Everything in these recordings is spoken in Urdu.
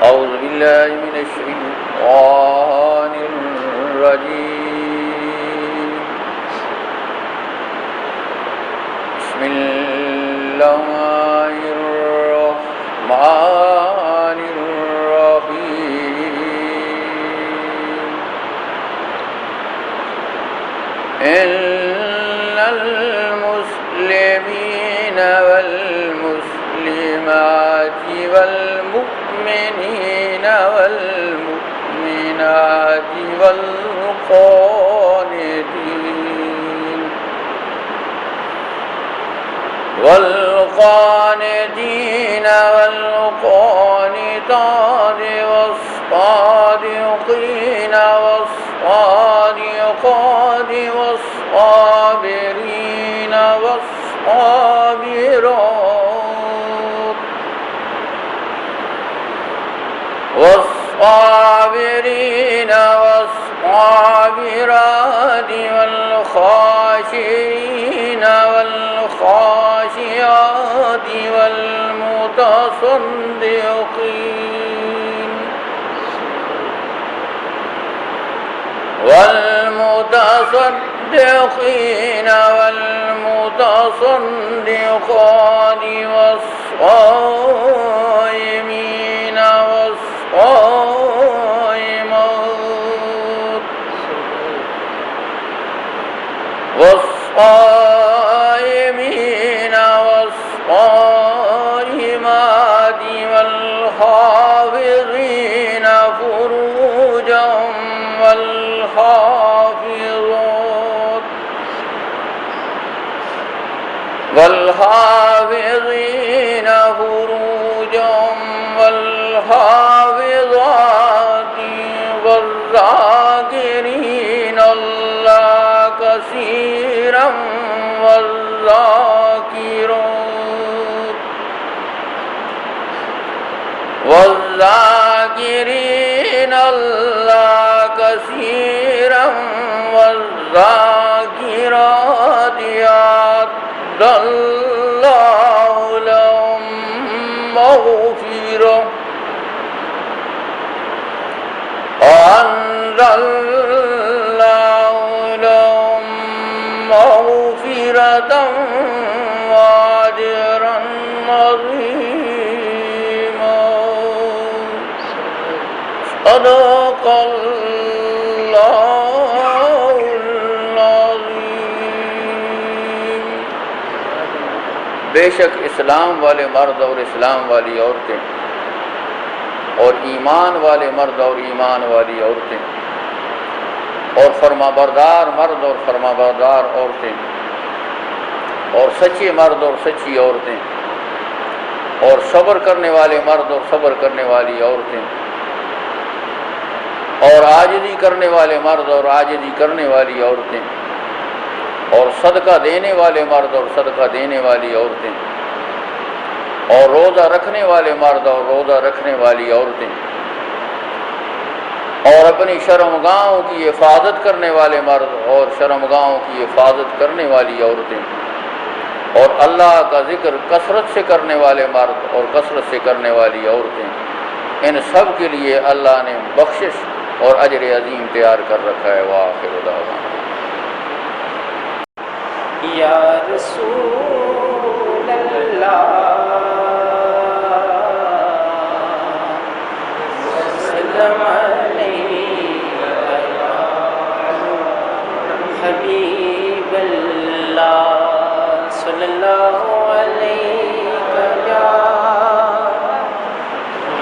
أعوذ بالله من الشيطان الرجيم بسم الله الرحمن الرحيم إن المسلمين والمسلمات والمؤمنين والمؤمنات والقانتين والقانتات والصادقين والصادقات والصابرين والصابرين والصابرات والخاشعين والخاشعات والمتصدقين والمتصدقات والصائمين والصائمين والصائمات والحافظين فروجهم والحافظين فروجهم والحافظات والذاكرين الله كثيرا والذاكرين الله كثيرا والذاكرات أعد الله لهم مغفرة أعد الله لهم مغفرة وأجرا عظيما صدق الله العظيم. بے شک اسلام والے مرد اور اسلام والی عورتیں اور ایمان والے مرد اور ایمان والی عورتیں اور فرمانبردار مرد اور فرمانبردار عورتیں اور سچے مرد اور سچی عورتیں اور صبر کرنے والے مرد اور صبر کرنے والی عورتیں اور عاجزی کرنے والے مرد اور عاجزی کرنے والی عورتیں اور صدقہ دینے والے مرد اور صدقہ دینے والی عورتیں اور روزہ رکھنے والے مرد اور روزہ رکھنے والی عورتیں اور اپنی شرمگاہوں کی حفاظت کرنے والے مرد اور شرمگاہوں کی حفاظت کرنے والی عورتیں اور اللہ کا ذکر کثرت سے کرنے والے مرد اور کثرت سے کرنے والی عورتیں، ان سب کے لیے اللہ نے بخشش اور اجر عظیم تیار کر رکھا ہے. وآخر دعوانا یا رسول اللہ سلام علیکہ حبیب اللہ صلی اللہ علیہ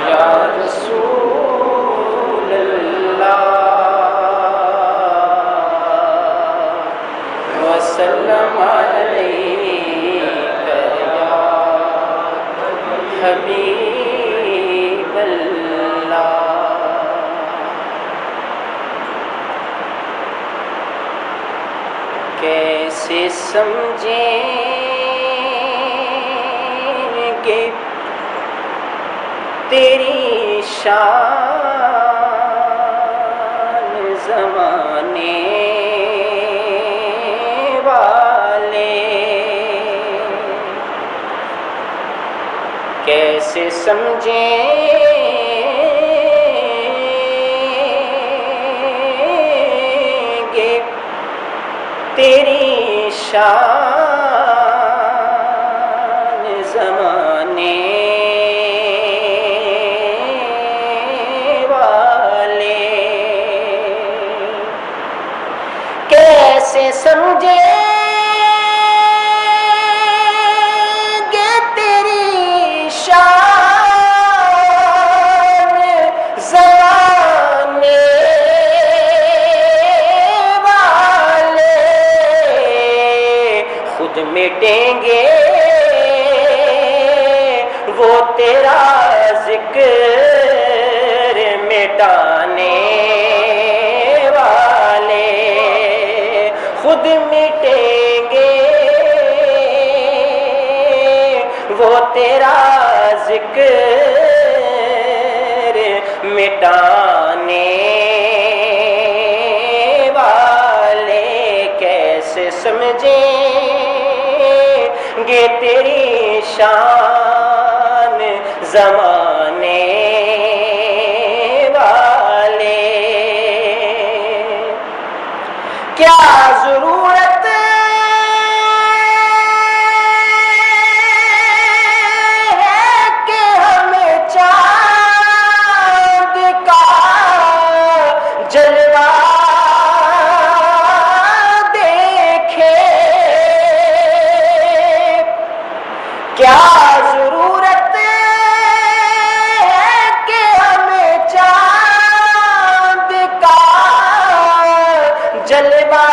یا رسول اللہ وسلم علیکہ یا حبیب اللہ. کیسے سمجھیں گے تیری شان زمانے والے، کیسے سمجھیں شان زمانے والے کیسے سمجھے گے تیری شان زمانے والے خود مٹیں گے وہ تیرا ذکر مٹانے والے خود مٹیں گے وہ تیرا ذکر مٹانے والے کیسے سمجھیں گے تیری شان زمانے والے کیا ضرورت ہے کہ ہم چاند کا جلوہ دیکھیں کیا ضرورت ہے کہ ہم چاند کا جلوہ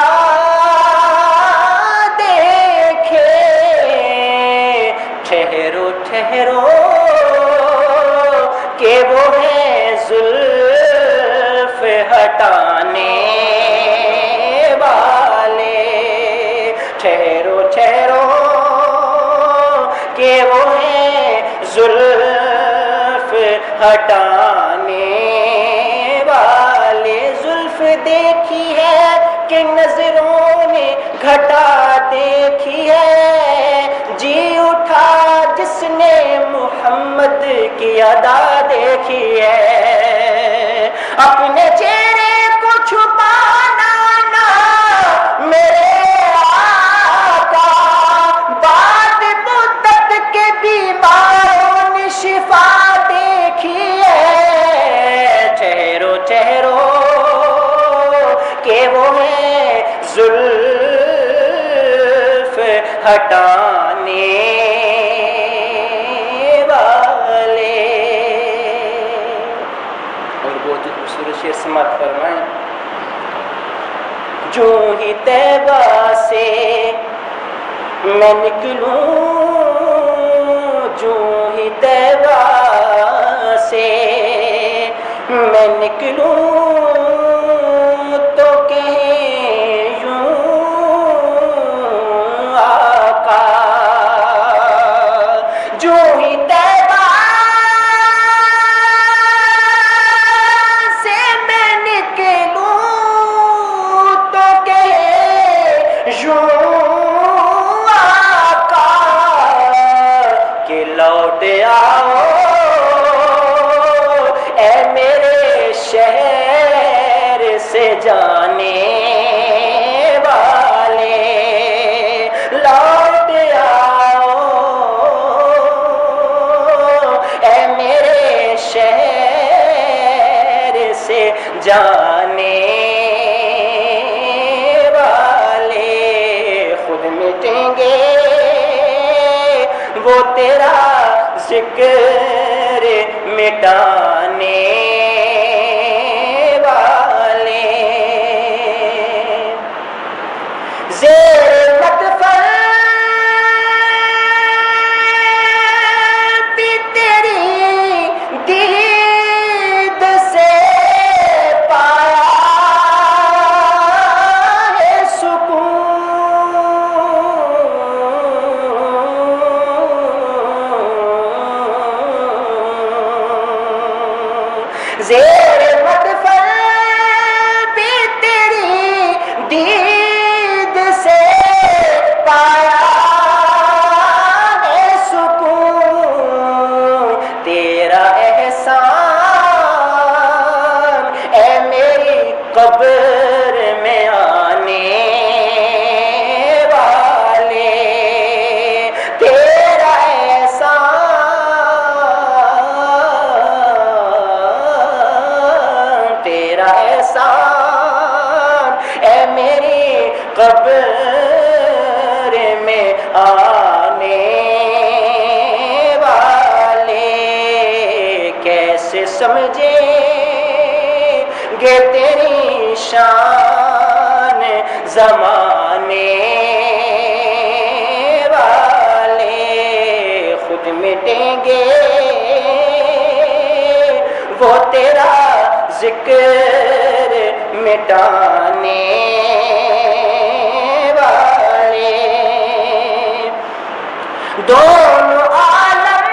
دیکھیں ٹھہرو ٹھہرو کہ وہ ہے زلف ہٹانے والے ٹھہرو ٹھہرو کہ وہ ہے زلف ہٹانے والے زلف دیکھی ہے کہ نظروں نے گھٹا دیکھی ہے جی اٹھا جس نے محمد کی ادا دیکھی ہے اپنے چہرے کو چھپانا نہ میرے آقا بعد مدت کے بیماروں نے شفا دیکھی ہے ٹھہرو ٹھہرو کہ وہ ہے زلف ہٹانے والے اور بہت ہی خوبصورت شعر سماعت فرمائیں جو ہی طیبہ سے میں نکلوں جو ہی طیبہ سے میں نکلوں تو کہیں یوں آقا جو ہی طیبہ سے میں نکلوں تو کہیں یوں آقا کہ لوٹ آؤ اے میرے شہر سے جانے والے لوٹ آؤ اے میرے شہر سے جانے والے خود مٹیں گے وہ تیرا ذکر مٹانے والے زیر مدفن بھی تیری دید سے پایا ہے سکون زیر مدفن بھی تیری دید سے پایا ہے سکون تیرا احسان اے میری قبر میں آنے والے احسان، اے میری قبر میں آنے والے کیسے سمجھیں گے تیری شان زمانے والے، خود مٹیں گے وہ تیرا ذکر مٹانے والے، دونوں عالم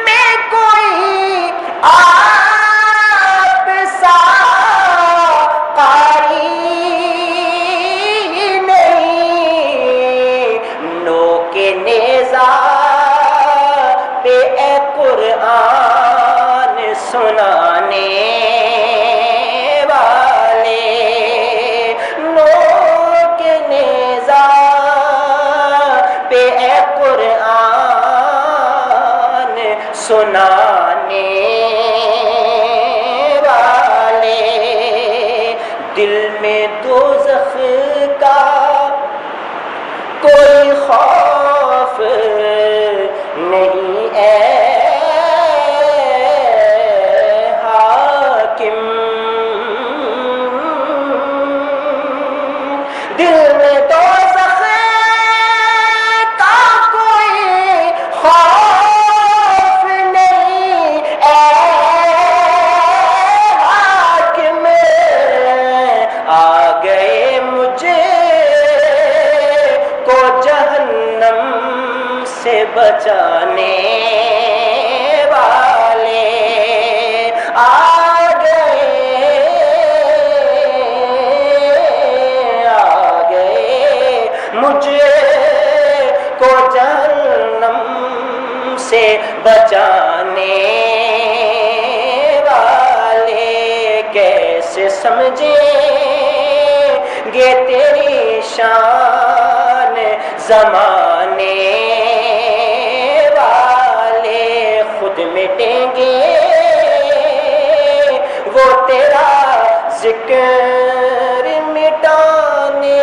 میں کوئی آپ سا قاری نہیں، نوک نیزہ پہ اے قرآن سنانے والے، نوک نیزہ پہ اے قرآن سنانے والے، دل میں دوزخ کا کوئی خوف نہیں اے حاکم، دل میں دوزخ کا کوئی خوف نہیں اے حاکم، آ گئے مجھے کو جہنم سے بچانے والے، آ گئے مجھے کو جہنم سے بچانے والے، کیسے سمجھیں گے تیری شان زمانے والے، خود مٹیں گے وہ تیرا ذکر مٹانے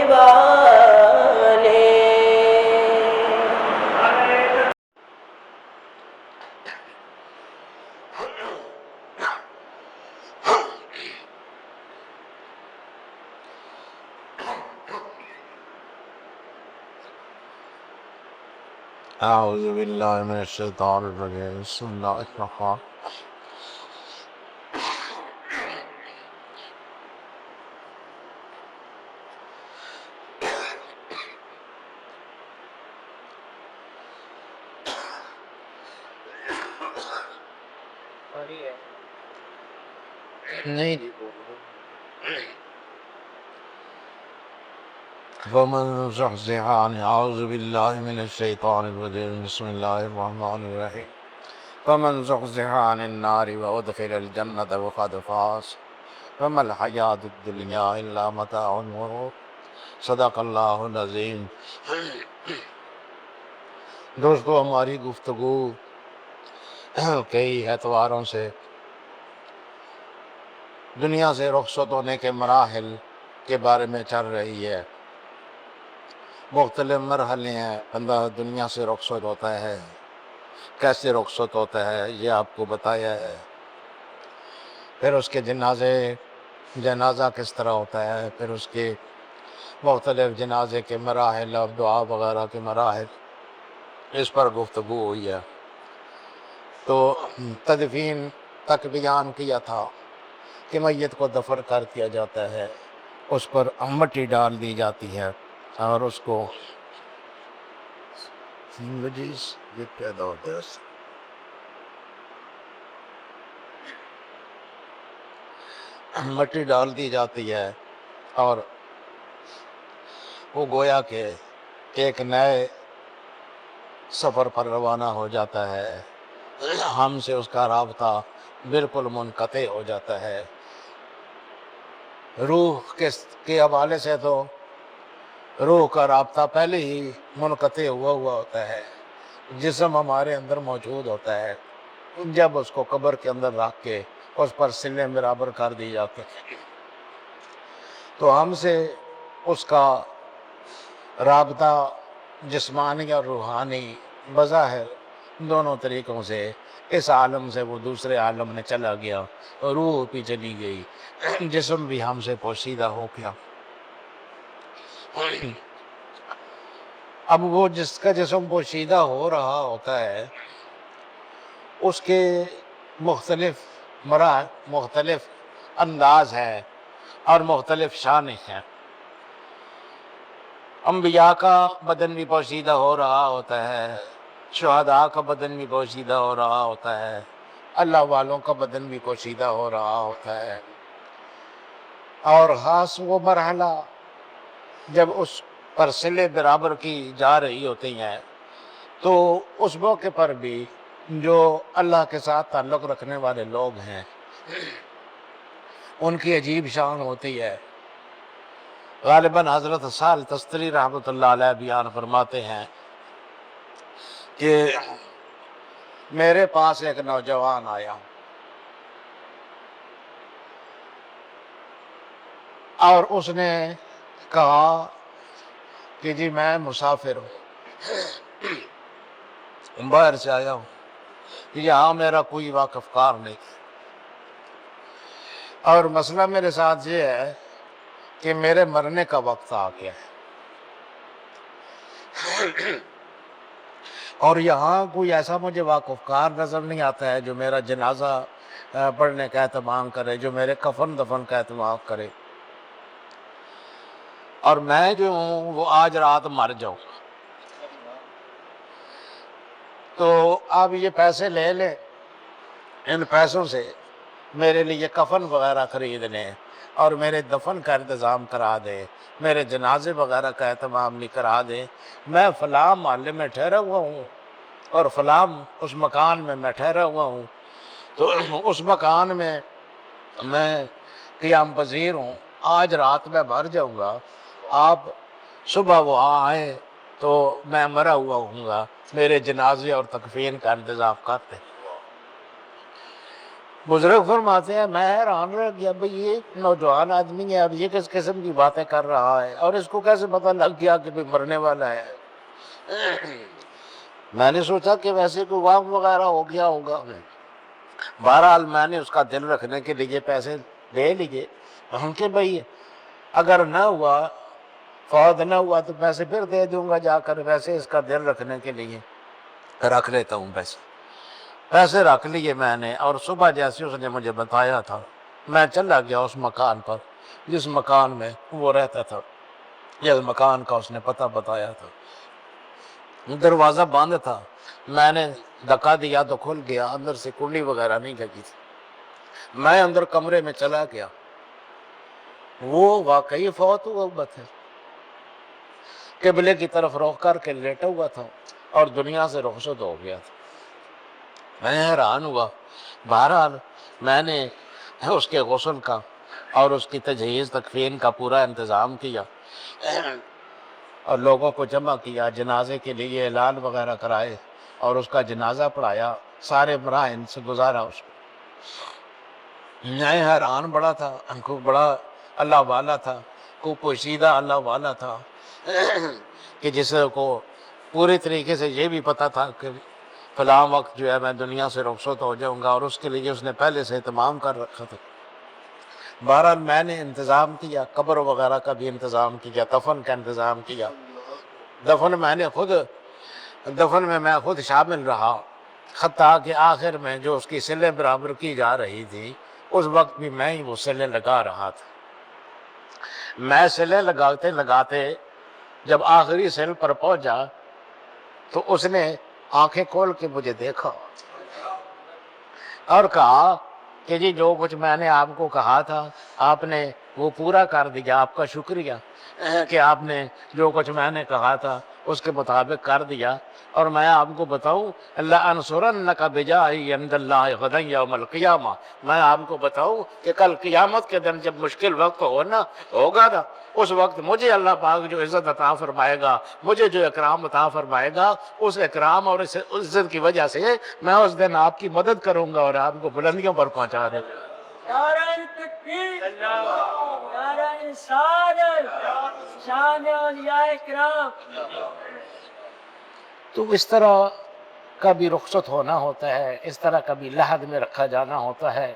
والے۔ اعوذ باللہ من الشیطان الرجیم، بسم اللہ الرحمن نہیں فمن زحزح عن اعوذ باللہ من الشیطان الرجیم، بسم اللہ الرحمن الرحیم، فمن زحزح عن النار وادخل الجنة فقد فاز وما الحیاۃ الدنیا الا متاع الغرور، صدق اللہ العظیم۔ دوستو، ہماری گفتگو کئی اعتباروں سے دنیا سے رخصت ہونے کے مراحل کے بارے میں چل رہی ہے۔ مختلف مرحلے ہیں، بندہ دنیا سے رخصت ہوتا ہے، کیسے رخصت ہوتا ہے یہ آپ کو بتایا ہے، پھر اس کے جنازہ کس طرح ہوتا ہے، پھر اس کے مختلف جنازے کے مراحل اور دعا وغیرہ کے مراحل، اس پر گفتگو ہوئی ہے۔ تو تدفین تک بیان کیا تھا کہ میت کو دفن کر دیا جاتا ہے، اس پر مٹی ڈال دی جاتی ہے اور اس کو پیدا ہوتا ہے، مٹی ڈال دی جاتی ہے اور وہ گویا کہ ایک نئے سفر پر روانہ ہو جاتا ہے، ہم سے اس کا رابطہ بالکل منقطع ہو جاتا ہے۔ روح کے حوالے سے تو روح کا رابطہ پہلے ہی منقطع ہوا ہوتا ہے، جسم ہمارے اندر موجود ہوتا ہے، جب اس کو قبر کے اندر رکھ کے اس پر صلے برابر کر دی جاتی ہے تو ہم سے اس کا رابطہ جسمانی اور روحانی بظاہر دونوں طریقوں سے اس عالم سے وہ دوسرے عالم میں چلا گیا، روح بھی چلی گئی، جسم بھی ہم سے پوشیدہ ہو گیا۔ اب وہ جس کا جسم پوشیدہ ہو رہا ہوتا ہے اس کے مختلف مراحل، مختلف انداز ہے اور مختلف شانیں ہیں۔ انبیاء کا بدن بھی پوشیدہ ہو رہا ہوتا ہے، شہداء کا بدن بھی پوشیدہ ہو رہا ہوتا ہے، اللہ والوں کا بدن بھی پوشیدہ ہو رہا ہوتا ہے، اور خاص وہ مرحلہ جب اس پر صلے برابر کی جا رہی ہوتی ہیں تو اس موقع پر بھی جو اللہ کے ساتھ تعلق رکھنے والے لوگ ہیں ان کی عجیب شان ہوتی ہے۔ غالباً حضرت سال تستری رحمۃ اللہ علیہ بیان فرماتے ہیں کہ میرے پاس ایک نوجوان آیا اور اس نے کہا کہ جی میں مسافر ہوں، باہر سے آیا ہوں، یہاں میرا کوئی واقف کار نہیں، اور مسئلہ میرے ساتھ یہ ہے کہ میرے مرنے کا وقت آ گیا ہے اور یہاں کوئی ایسا مجھے واقف کار نظر نہیں آتا ہے جو میرا جنازہ پڑھنے کا اہتمام کرے، جو میرے کفن دفن کا اہتمام کرے، اور میں جو ہوں وہ آج رات مر جاؤں، تو آپ یہ پیسے لے لیں، ان پیسوں سے میرے لیے کفن وغیرہ خرید لیں اور میرے دفن کا انتظام کرا دیں، میرے جنازے وغیرہ کا اہتمام بھی کرا دیں۔ میں فلاں محلے میں ٹھہرا ہوا ہوں اور فلاں اس مکان میں ٹھہرا ہوا ہوں، تو اس مکان میں میں قیام پذیر ہوں، آج رات میں مر جاؤں گا، آپ صبح وہاں آئیں تو میں مرا ہوا ہوں گا، میرے جنازے اور تکفین کا انتظام کرتے۔ بزرگ فرماتے ہیں میں حیران رہ گیا، بھئی یہ نوجوان آدمی ہے اور یہ کس قسم کی باتیں کر رہا ہے اور اس کو کیسے پتہ لگ گیا کہ بھی مرنے والا ہے۔ میں نے سوچا کہ ویسے کوئی واقع وغیرہ ہو گیا ہوگا، بہرحال میں نے اس کا دل رکھنے کے لیے پیسے لے لیے، ہم کہ بھئی اگر نہ ہوا، فوت نہ ہوا تو پیسے پھر دے دوں گا جا کر، ویسے اس کا دل رکھنے کے لیے رکھ لیتا ہوں پیسے رکھ لیے میں نے، اور صبح جیسے اس نے مجھے بتایا تھا میں چلا گیا اس مکان پر جس مکان میں وہ رہتا تھا، جس مکان کا اس نے پتہ بتایا تھا۔ دروازہ بند تھا، میں نے دھکا دیا تو کھل گیا، اندر سے کنڈی وغیرہ نہیں لگی تھی۔ میں اندر کمرے میں چلا گیا، وہ واقعی فوت ہوا تھا، قبلے کی طرف رخ کر کے لیٹا ہوا تھا اور دنیا سے رخصت ہو گیا تھا۔ میں حیران ہوا، بہرحال میں نے اس کے غسل کا اور اس کی تجہیز تکفین کا پورا انتظام کیا اور لوگوں کو جمع کیا، جنازے کے لیے اعلان وغیرہ کرائے اور اس کا جنازہ پڑھایا، سارے مراحل سے گزارا اس کو۔ میں حیران بڑا تھا، کو بڑا اللہ والا تھا، کو پوشیدہ اللہ والا تھا کہ جس کو پوری طریقے سے یہ بھی پتہ تھا کہ فلاں وقت جو ہے میں دنیا سے رخصت ہو جاؤں گا، اور اس کے لیے اس نے پہلے سے اہتمام کر رکھا تھا۔ بہرحال میں نے انتظام کیا، قبر وغیرہ کا بھی انتظام کیا، دفن کا انتظام کیا، دفن میں میں خود شامل رہا، حتیٰ کہ آخر میں جو اس کی صلے برابر کی جا رہی تھی اس وقت بھی میں ہی وہ صلے لگا رہا تھا۔ میں صلے لگاتے لگاتے جب آخری صل پر پہنچا تو اس نے آنکھیں کھول کے مجھے دیکھا اور کہا کہ جی جو کچھ میں نے آپ کو کہا تھا آپ نے وہ پورا کر دیا، آپ کا شکریہ کہ آپ نے جو کچھ میں نے کہا تھا اس کے مطابق کر دیا، اور میں آپ کو بتاؤں اللہ انصرنک بجاہی عند اللہ غدا یوم القیامہ، میں آپ کو بتاؤں کہ کل قیامت کے دن جب مشکل وقت ہوگا نا، اس وقت مجھے اللہ پاک جو عزت عطا فرمائے گا، مجھے جو اکرام عطا فرمائے گا، اس اکرام اور اس عزت کی وجہ سے میں اس دن آپ کی مدد کروں گا اور آپ کو بلندیوں پر پہنچا دوں گا۔ نعرہ تکبیر، نعرہ رسالت، شان اولیاء کرام۔ تو اس طرح کبھی رخصت ہونا ہوتا ہے، اس طرح کبھی لحد میں رکھا جانا ہوتا ہے۔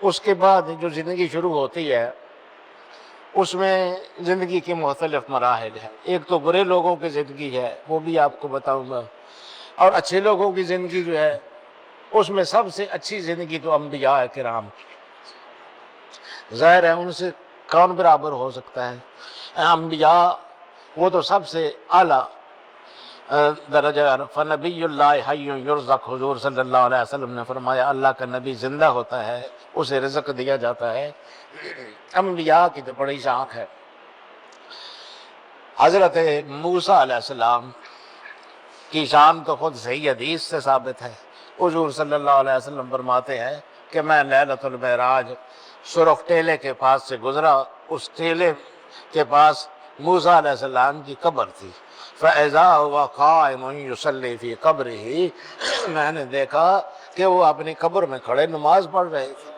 اس کے بعد جو زندگی شروع ہوتی ہے اس میں زندگی کے مختلف مراحل ہیں۔ ایک تو برے لوگوں کی زندگی ہے، وہ بھی آپ کو بتاؤں گا، اور اچھے لوگوں کی زندگی جو ہے اس میں سب سے اچھی زندگی تو انبیاء کرام کی۔ ظاہر ہے ان سے کون برابر ہو سکتا ہے؟ انبیاء وہ تو سب سے اعلیٰ درجہ۔ فنبی اللہ حی یرزق، حضور صلی اللہ علیہ وسلم نے فرمایا اللہ کا نبی زندہ ہوتا ہے، اسے رزق دیا جاتا ہے۔ انبیاء کی تو بڑی شان ہے۔ حضرت موسیٰ علیہ السلام کی شان تو خود صحیح حدیث سے ثابت ہے۔ حضور صلی اللہ علیہ وسلم فرماتے ہیں کہ میں لیلۃ المعراج سرخ ٹیلے کے پاس سے گزرا، اس ٹیلے کے پاس موسیٰ علیہ السلام کی قبر تھی۔ فَإِذَا هُوَ قَائِمٌ يُصَلِّي فِي قَبْرِهِ، میں نے دیکھا کہ وہ اپنی قبر میں کھڑے نماز پڑھ رہے تھے۔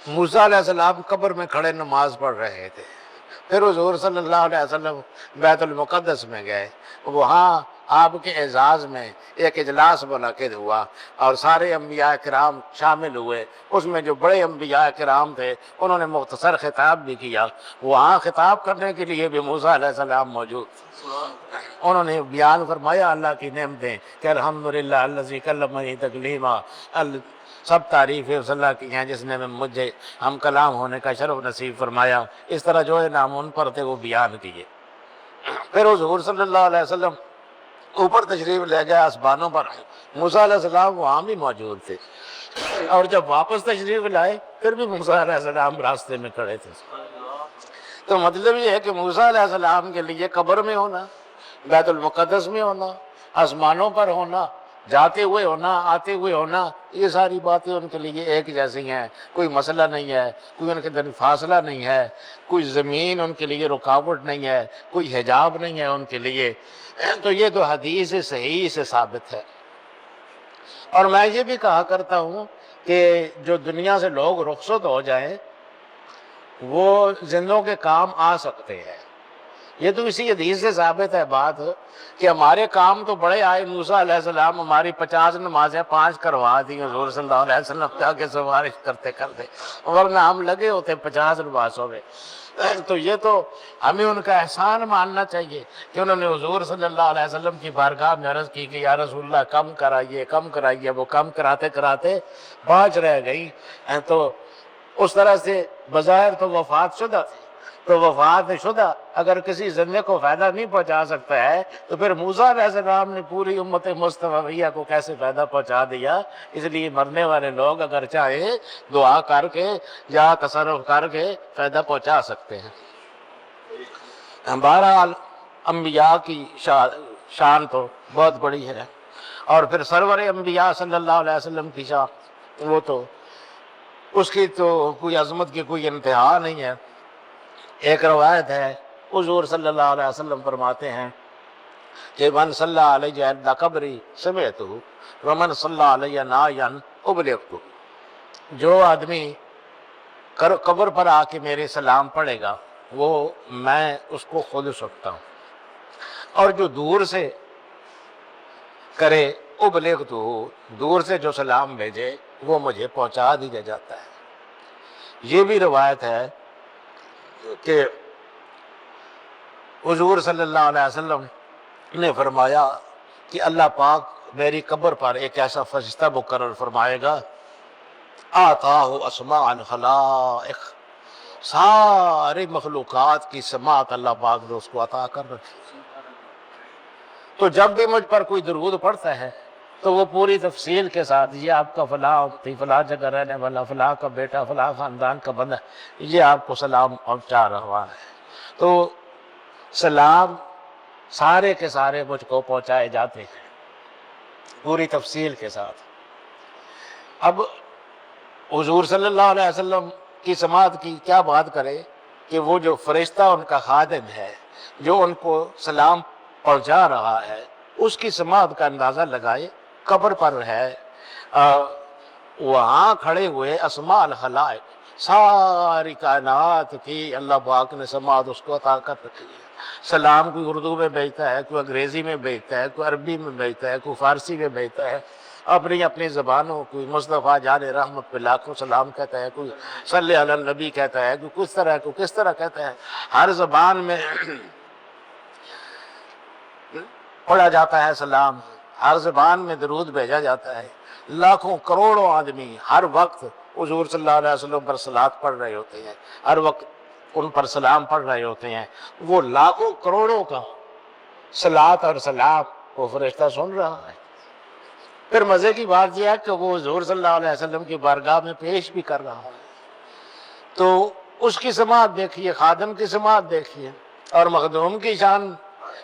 موسیٰ علیہ السلام قبر میں کھڑے نماز پڑھ رہے تھے۔ پھر حضور صلی اللہ علیہ وسلم بیت المقدس میں گئے، وہاں آپ کے اعزاز میں ایک اجلاس منعقد ہوا اور سارے انبیاء کرام شامل ہوئے۔ اس میں جو بڑے انبیاء کرام تھے انہوں نے مختصر خطاب بھی کیا۔ وہاں خطاب کرنے کے لیے بھی موسیٰ علیہ السلام موجود تھے۔ انہوں نے بیان فرمایا اللہ کی نعمتیں کہ الحمدللہ الذی کلمنی تکلیما، سب تعریفیں اس اللہ کی ہیں جس نے مجھے ہم کلام ہونے کا شرف نصیب فرمایا۔ اس طرح جو نام ان پر تھے وہ بیان کیے۔ پھر حضور صلی اللہ علیہ وسلم اوپر تشریف لے گئے آسمانوں پر، موسیٰ علیہ السلام وہاں بھی موجود تھے، اور جب واپس تشریف لائے پھر بھی موسیٰ علیہ السلام راستے میں کھڑے تھے۔ تو مطلب یہ ہے کہ موسیٰ علیہ السلام کے لیے قبر میں ہونا، بیت المقدس میں ہونا، آسمانوں پر ہونا، جاتے ہوئے ہونا، آتے ہوئے ہونا، یہ ساری باتیں ان کے لیے ایک جیسی ہیں، کوئی مسئلہ نہیں ہے، کوئی ان کے درمیان فاصلہ نہیں ہے، کوئی زمین ان کے لیے رکاوٹ نہیں ہے، کوئی حجاب نہیں ہے ان کے لیے۔ تو یہ تو حدیث صحیح سے ثابت ہے۔ اور میں یہ بھی کہا کرتا ہوں کہ جو دنیا سے لوگ رخصت ہو جائیں وہ زندوں کے کام آ سکتے ہیں۔ یہ تو اسی حدیث سے ثابت ہے بات کہ ہمارے کام تو بڑے آئے۔ موسیٰ علیہ السلام ہماری 50 نمازیں 5 کروا دی حضور صلی اللہ علیہ وسلم کے آگے سفارش کرتے کرتے، ورنہ ہم لگے ہوتے 50 نمازوں میں۔ تو یہ تو ہمیں ان کا احسان ماننا چاہیے کہ انہوں نے حضور صلی اللہ علیہ وسلم کی بارگاہ میں عرض کی کہ یا رسول اللہ کم کرائیے کم کرائیے، وہ کم کراتے کراتے 5 رہ گئی۔ تو اس طرح سے بظاہر تو وفات شدہ تھی، تو وفات شدہ اگر کسی زندے کو فائدہ نہیں پہنچا سکتا ہے تو پھر موسیٰ علیہ السلام نے پوری امت مصطفیہ کو کیسے فائدہ پہنچا دیا؟ اس لیے مرنے والے لوگ اگر چاہیں دعا کر کے یا تصرف کر کے فائدہ پہنچا سکتے ہیں۔ بہرحال انبیاء کی شان تو بہت بڑی ہے، اور پھر سرور انبیاء صلی اللہ علیہ وسلم کی شان وہ تو اس کی تو کوئی عظمت کی کوئی انتہا نہیں ہے۔ ایک روایت ہے حضور صلی اللہ علیہ وسلم فرماتے ہیں کہ من صلی علیہ عند قبری سمعتہ ومن صلی علیہ نایا ابلغتہ، جو آدمی قبر پر آ کے میرے سلام پڑھے گا وہ میں اس کو خود سنتا ہوں، اور جو دور سے کرے ابلغتہ، دور سے جو سلام بھیجے وہ مجھے پہنچا دیا جاتا ہے۔ یہ بھی روایت ہے کہ حضور صلی اللہ علیہ وسلم نے فرمایا کہ اللہ پاک میری قبر پر ایک ایسا فرشتہ مقرر فرمائے گا آتاہ اسماء الخلائق، ساری مخلوقات کی سماعت اللہ پاک نے اس کو عطا کر رکھی۔ تو جب بھی مجھ پر کوئی درود پڑھتا ہے تو وہ پوری تفصیل کے ساتھ یہ آپ کا فلاں تھی، فلاں جگہ رہنے والا، فلاں کا بیٹا، فلاں خاندان کا بندہ، یہ آپ کو سلام پہنچا رہا ہے۔ تو سلام سارے کے سارے مجھ کو پہنچائے جاتے ہیں پوری تفصیل کے ساتھ۔ اب حضور صلی اللہ علیہ وسلم کی سماعت کی کیا بات کرے کہ وہ جو فرشتہ ان کا خادم ہے جو ان کو سلام پہنچا رہا ہے اس کی سماعت کا اندازہ لگائے۔ قبر پر ہے، وہاں کھڑے ہوئے اسماء الخلائق، ساری کائنات کی اللہ پاک نے سماعت اس کو عطا کر رکھی ہے۔ سلام کوئی اردو میں بھیجتا ہے، کوئی انگریزی میں بھیجتا ہے، کوئی عربی میں بھیجتا ہے، کوئی فارسی میں بھیجتا ہے، اپنی اپنی زبانوں، کوئی مصطفیٰ جان رحمت پہ لاکھوں سلام کہتا ہے، کوئی صلی علی النبی کہتا ہے، کوئی کس طرح کہتا ہے۔ ہر زبان میں پڑھا جاتا ہے سلام، ہر زبان میں درود بھیجا جاتا ہے۔ لاکھوں کروڑوں آدمی ہر وقت حضور صلی اللہ علیہ وسلم پر صلوات پڑھ رہے ہوتے ہیں، ہر وقت ان پر سلام پڑھ رہے ہوتے ہیں۔ وہ لاکھوں کروڑوں کا صلوات اور سلام وہ فرشتہ سن رہا ہے۔ پھر مزے کی بات یہ ہے کہ وہ حضور صلی اللہ علیہ وسلم کی بارگاہ میں پیش بھی کر رہا ہے، تو اس کی سماعت دیکھیے، خادم کی سماعت دیکھیے، اور مخدوم کی شان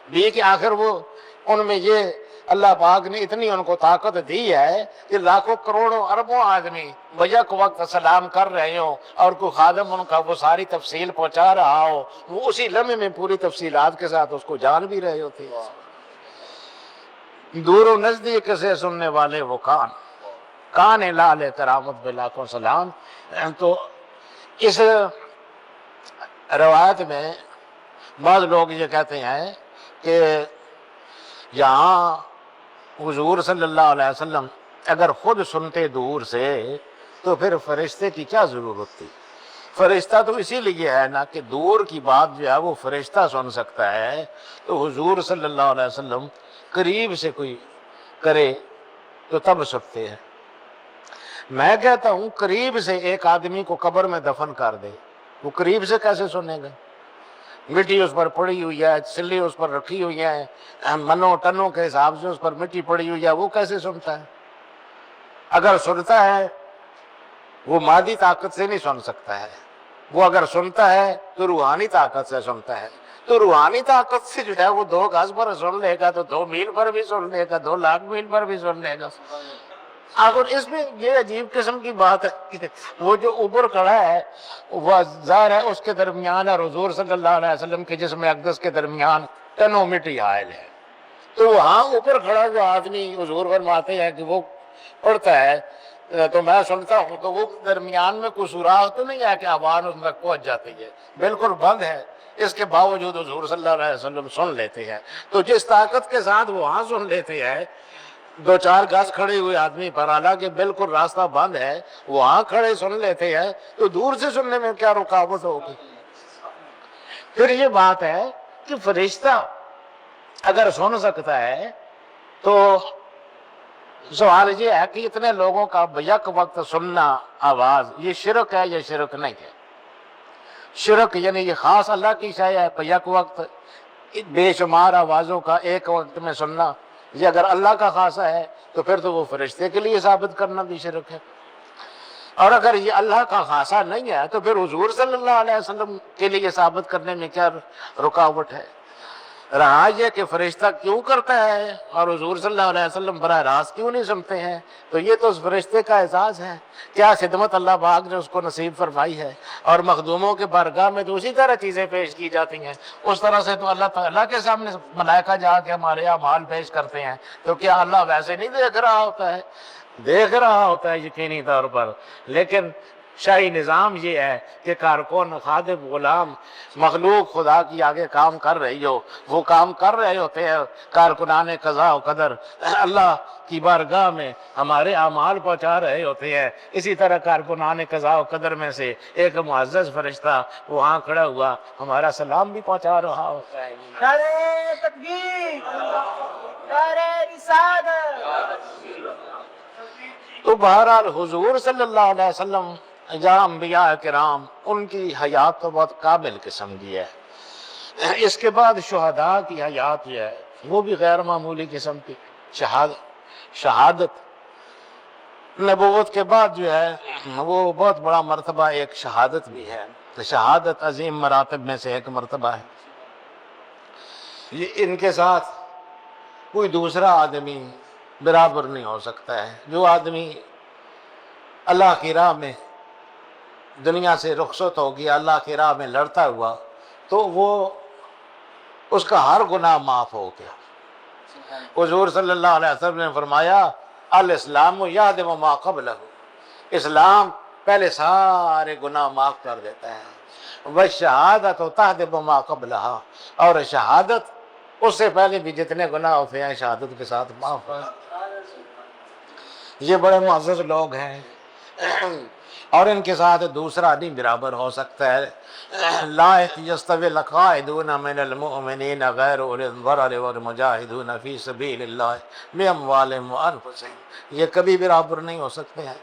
بھی کہ آخر وہ ان میں یہ اللہ پاک نے اتنی ان کو طاقت دی ہے کہ لاکھوں کروڑوں اربوں آدمی بیک وقت سلام کر رہے ہوں اور کوئی خادم ان کا وہ ساری تفصیل پہنچا رہا ہو، وہ اسی لمحے میں پوری تفصیلات کے ساتھ اس کو جان بھی رہے ہوتے ہیں۔ دور و نزدیک سے سننے والے وہ کان لال کرامت بے لاکھوں سلام۔ تو اس روایت میں بعض لوگ یہ کہتے ہیں کہ یہاں حضور صلی اللہ علیہ وسلم اگر خود سنتے دور سے تو پھر فرشتے کی کیا ضرورت تھی؟ فرشتہ تو اسی لیے ہے نا کہ دور کی بات جو ہے وہ فرشتہ سن سکتا ہے، تو حضور صلی اللہ علیہ وسلم قریب سے کوئی کرے تو تب سنتے ہیں۔ میں کہتا ہوں قریب سے ایک آدمی کو قبر میں دفن کر دے، وہ قریب سے کیسے سنے گا؟ مٹی اس پر پڑی ہوئی ہے، سلی اس پر رکھی ہوئی ہے، منوں ٹنوں کے حساب سے اس پر مٹی پڑی ہوئی ہے، وہ کیسے سنتا ہے؟ اگر سنتا ہے وہ مادی طاقت سے نہیں سن سکتا ہے، وہ اگر سنتا ہے تو روحانی طاقت سے سنتا ہے، تو روحانی طاقت سے جو ہے وہ 2 گز پر سن لے گا تو 2 میل پر بھی سن لے گا، 2 لاکھ میل پر بھی سن لے گا۔ آخر اس میں یہ عجیب قسم کی بات ہے کہ وہ جو اوپر کھڑا ہے وہ ظاہر ہے اس کے درمیان اور حضور صلی اللہ علیہ وسلم کے جسم اقدس کے درمیان ٹنوں مٹی حائل ہے، تو وہاں اوپر کھڑا جو آدمی حضور فرماتے ہیں کہ وہ پڑھتا ہے تو میں سنتا ہوں، تو وہ درمیان میں کوئی سوراخ تو نہیں ہے کہ آواز اس تک پہنچ جاتی ہے، بالکل بند ہے، اس کے باوجود حضور صلی اللہ علیہ وسلم سن لیتے ہیں۔ تو جس طاقت کے ساتھ وہاں سن لیتے ہیں 2-4 گز کھڑے ہوئے آدمی پر، حالانکہ بالکل راستہ بند ہے، وہاں کھڑے سن لیتے ہیں، تو دور سے سننے میں کیا رکاوٹ ہوگی؟ پھر یہ بات ہے کہ فرشتہ اگر سن سکتا ہے تو سوال یہ ہے کہ اتنے لوگوں کا بیک وقت سننا آواز، یہ شرک ہے یا شرک نہیں ہے؟ شرک یعنی یہ خاص اللہ کی شے ہے، بیک وقت بے شمار آوازوں کا ایک وقت میں سننا، یہ اگر اللہ کا خاصہ ہے تو پھر تو وہ فرشتے کے لیے ثابت کرنا بھی شرک ہے، اور اگر یہ اللہ کا خاصہ نہیں ہے تو پھر حضور صلی اللہ علیہ وسلم کے لیے ثابت کرنے میں کیا رکاوٹ ہے؟ رہا یہ کہ فرشتہ کیوں کرتا ہے اور حضور صلی اللہ علیہ وسلم براہ راست کیوں نہیں سنتے ہیں، تو یہ تو اس فرشتے کا اعزاز ہے، کیا خدمت اللہ پاک نے اس کو نصیب فرمائی ہے، اور مخدوموں کے بارگاہ میں تو اسی طرح چیزیں پیش کی جاتی ہیں، اس طرح سے تو اللہ تعالیٰ کے سامنے ملائکہ جا کے ہمارے اعمال پیش کرتے ہیں، تو کیا اللہ ویسے نہیں دیکھ رہا ہوتا ہے؟ دیکھ رہا ہوتا ہے یقینی طور پر، لیکن شاہی نظام یہ ہے کہ کارکن، خادم، غلام، مخلوق خدا کی آگے کام کر رہی ہو، وہ کام کر رہے ہوتے ہیں، کارکنان قضاء و قدر اللہ کی بارگاہ میں ہمارے اعمال پہنچا رہے ہوتے ہیں۔ اسی طرح کارکنان قضاء و قدر میں سے ایک معزز فرشتہ وہاں کھڑا ہوا ہمارا سلام بھی پہنچا رہا ہوتا ہے۔ نعرہ تکبیر، نعرہ رسالت۔ تو بہرحال حضور صلی اللہ علیہ وسلم یا انبیاء کرام ان کی حیات تو بہت قابل قسم کی ہے۔ اس کے بعد شہداء کی حیات جو ہے وہ بھی غیر معمولی قسم کی، شہادت نبوت کے بعد جو ہے وہ بہت بڑا مرتبہ ایک شہادت بھی ہے، تو شہادت عظیم مراتب میں سے ایک مرتبہ ہے۔ یہ ان کے ساتھ کوئی دوسرا آدمی برابر نہیں ہو سکتا ہے۔ جو آدمی اللہ کی راہ میں دنیا سے رخصت ہو گیا، اللہ کی راہ میں لڑتا ہوا، تو وہ اس کا ہر گناہ معاف ہو گیا۔ حضور صلی اللہ علیہ وسلم نے فرمایا الاسلام یہدم ما قبلہ، اسلام پہلے سارے گناہ معاف کر دیتا ہے، والشہادۃ تہدم ما قبلہا، اور شہادت اس سے پہلے بھی جتنے گناہ ہوتے ہیں شہادت کے ساتھ معاف ہے۔ یہ بڑے معزز لوگ ہیں اور ان کے ساتھ دوسرا نہیں برابر ہو سکتا ہے۔ لا یستوی القاعدون من المؤمنین غیر اولی الضرر والمجاہدون فی سبیل اللہ باموالہم وانفسہم، یہ کبھی برابر نہیں ہو سکتے ہیں۔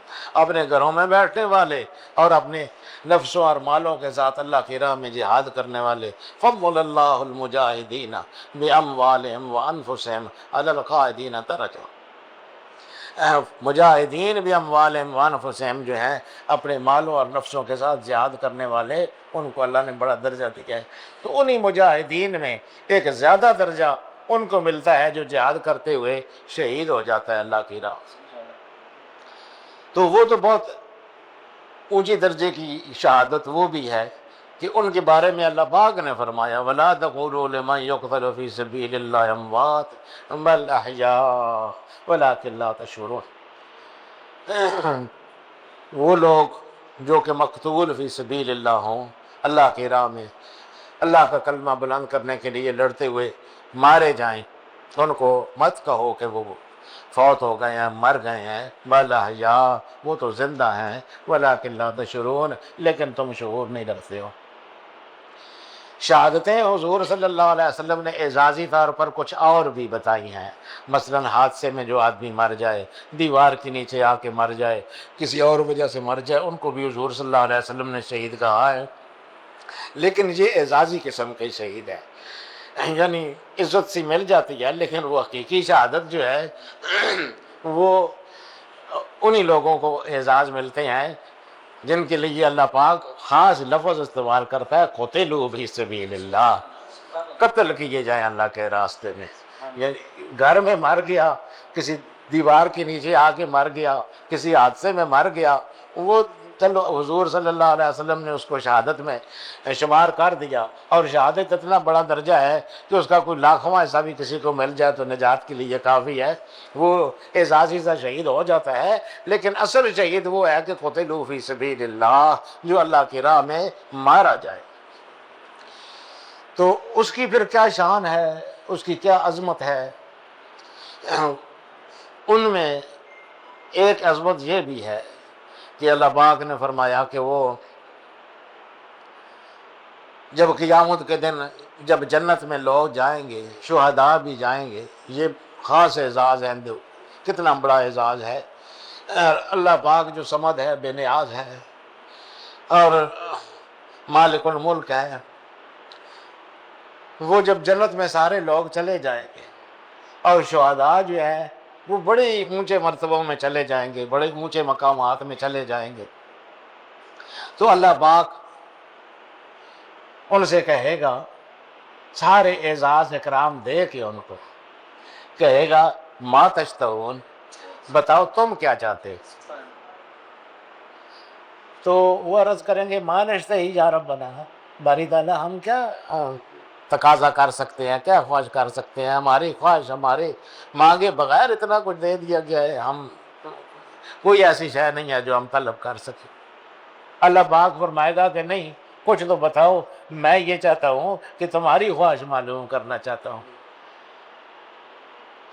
اپنے گھروں میں بیٹھنے والے اور اپنے نفسوں اور مالوں کے ساتھ اللہ کی راہ میں جہاد کرنے والے، فضل اللہ المجاہدین باموالہم وانفسہم علی القاعدین درجہ، مجاہدین بھی اموالہم وانفسہم جو ہیں اپنے مالوں اور نفسوں کے ساتھ جہاد کرنے والے، ان کو اللہ نے بڑا درجہ دیا ہے۔ تو انہی مجاہدین میں ایک زیادہ درجہ ان کو ملتا ہے جو جہاد کرتے ہوئے شہید ہو جاتا ہے اللہ کی راہ۔ تو وہ تو بہت اونچی درجے کی شہادت وہ بھی ہے کہ ان کے بارے میں اللہ پاک نے فرمایا وَلَا تَقُولُوا لِمَنْ يُقْتَلُ فِي سَبِيلِ اللَّهِ أَمْوَاتٌ بَلْ أَحْيَاءٌ وَلَكِنْ لَا تَشْعُرُونَ۔ وہ لوگ جو کہ مقتول فی سبیل اللہ ہوں، اللہ کی راہ میں اللہ کا کلمہ بلند کرنے کے لیے لڑتے ہوئے مارے جائیں، ان کو مت کہو کہ وہ فوت ہو گئے ہیں، مر گئے ہیں، بل احیاء، وہ تو زندہ ہیں، ولیکن لا تشعرون، لیکن تم شعور نہیں رکھتے ہو۔ شہادتیں حضور صلی اللہ علیہ وسلم نے اعزازی طور پر کچھ اور بھی بتائی ہیں، مثلا حادثے میں جو آدمی مر جائے، دیوار کے نیچے آ کے مر جائے، کسی اور وجہ سے مر جائے، ان کو بھی حضور صلی اللہ علیہ وسلم نے شہید کہا ہے، لیکن یہ اعزازی قسم کے شہید ہے، یعنی عزت سی مل جاتی ہے، لیکن وہ حقیقی شہادت جو ہے وہ انہی لوگوں کو اعزاز ملتے ہیں جن کے لیے اللہ پاک خاص لفظ استعمال کرتا ہے قتلوا فی سبیل اللہ، قتل کیے جائیں اللہ کے راستے میں۔ یعنی گھر میں مر گیا، کسی دیوار کے نیچے آ کے مر گیا، کسی حادثے میں مر گیا، وہ چلو حضور صلی اللہ علیہ وسلم نے اس کو شہادت میں شمار کر دیا، اور شہادت اتنا بڑا درجہ ہے کہ اس کا کوئی لاکھواں حصہ بھی کسی کو مل جائے تو نجات کے لیے کافی ہے، وہ اعزازی سا شہید ہو جاتا ہے۔ لیکن اصل شہید وہ ہے کہ قتلوا فی سبیل اللہ، جو اللہ کی راہ میں مارا جائے۔ تو اس کی پھر کیا شان ہے، اس کی کیا عظمت ہے؟ ان میں ایک عظمت یہ بھی ہے کہ اللہ پاک نے فرمایا کہ وہ جب قیامت کے دن جب جنت میں لوگ جائیں گے، شہداء بھی جائیں گے، یہ خاص اعزاز ہے، کتنا بڑا اعزاز ہے۔ اللہ پاک جو صمد ہے، بے نیاز ہے اور مالک الملک ہے، وہ جب جنت میں سارے لوگ چلے جائیں گے اور شہداء جو ہے وہ بڑے اونچے مرتبوں میں چلے جائیں گے، بڑے اونچے مقامات میں چلے جائیں گے، تو اللہ پاک ان سے کہے گا، سارے اعزاز اکرام دے کے ان کو کہے گا ما تشتہون، بتاؤ تم کیا چاہتے ہو؟ تو وہ عرض کریں گے ما نشتہی یا ربنا، باری تعالیٰ ہم کیا تقاضا کر سکتے ہیں، کیا خواہش کر سکتے ہیں، ہماری خواہش ہمارے مانگے بغیر اتنا کچھ دے دیا گیا ہے، ہم کوئی ایسی شے نہیں ہے جو ہم طلب کر سکیں۔ اللہ پاک فرمائے گا کہ نہیں، کچھ تو بتاؤ، میں یہ چاہتا ہوں کہ تمہاری خواہش معلوم کرنا چاہتا ہوں۔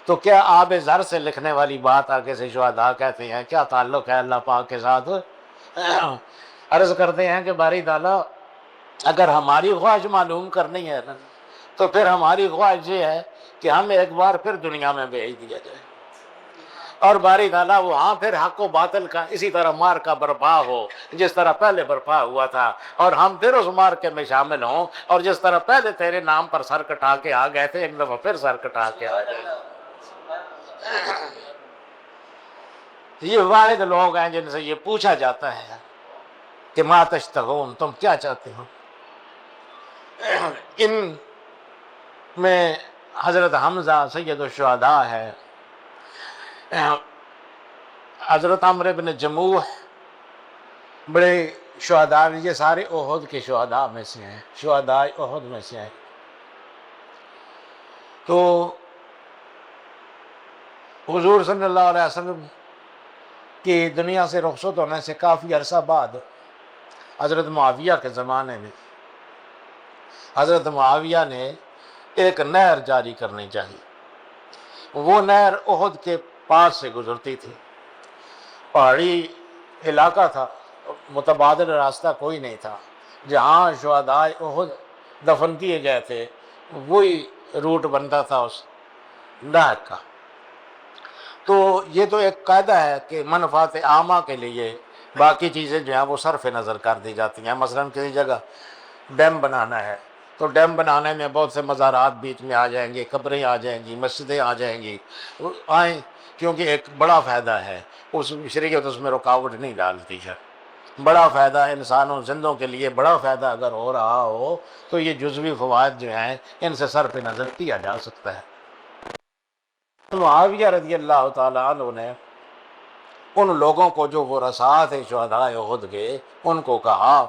تو کیا آب زر سے لکھنے والی بات آگے سے شہداء کہتے ہیں، کیا تعلق ہے اللہ پاک کے ساتھ؟ عرض کرتے ہیں کہ باری تعالیٰ اگر ہماری خواہش معلوم کرنی ہے نا، تو پھر ہماری خواہش یہ ہے کہ ہم ایک بار پھر دنیا میں بھیج دیا جائے، اور باری تعالیٰ وہاں پھر حق و باطل کا اسی طرح مار کا برپا ہو جس طرح پہلے برپا ہوا تھا، اور ہم پھر اس مارکے میں شامل ہوں، اور جس طرح پہلے تیرے نام پر سر کٹا کے آ گئے تھے، ایک دفعہ پھر سر کٹا کے آ جائے۔ یہ واحد لوگ ہیں جن سے یہ پوچھا جاتا ہے کہ ما تشتہون، تم کیا چاہتے ہو؟ ان میں حضرت حمزہ سید الشہداء ہے، حضرت عمرو بن جموح بڑے شہداء، یہ سارے احد کے شہداء میں سے ہیں، شہداء احد میں سے ہیں۔ تو حضور صلی اللہ علیہ وسلم کی دنیا سے رخصت ہونے سے کافی عرصہ بعد حضرت معاویہ کے زمانے میں حضرت معاویہ نے ایک نہر جاری کرنی چاہی۔ وہ نہر احد کے پاس سے گزرتی تھی، پہاڑی علاقہ تھا، متبادل راستہ کوئی نہیں تھا، جہاں شہداء احد دفن کیے گئے تھے وہی روٹ بنتا تھا اس نہر کا۔ تو یہ تو ایک قاعدہ ہے کہ منفعت عامہ کے لیے باقی چیزیں جو ہیں وہ صرف نظر کر دی جاتی ہیں۔ مثلاً کسی جگہ ڈیم بنانا ہے تو ڈیم بنانے میں بہت سے مزارات بیچ میں آ جائیں گے، قبریں آ جائیں گی، مسجدیں آ جائیں گی، آئیں، کیونکہ ایک بڑا فائدہ ہے، اس شریعت اس میں رکاوٹ نہیں ڈالتی ہے۔ بڑا فائدہ انسانوں زندوں کے لیے بڑا فائدہ اگر ہو رہا ہو تو یہ جزوی فوائد جو ہیں ان سے صرف نظر کیا جا سکتا ہے۔ معاویہ رضی اللہ تعالیٰ عنہ نے ان لوگوں کو جو وہ رساء تھے شہداء احد کے، ان کو کہا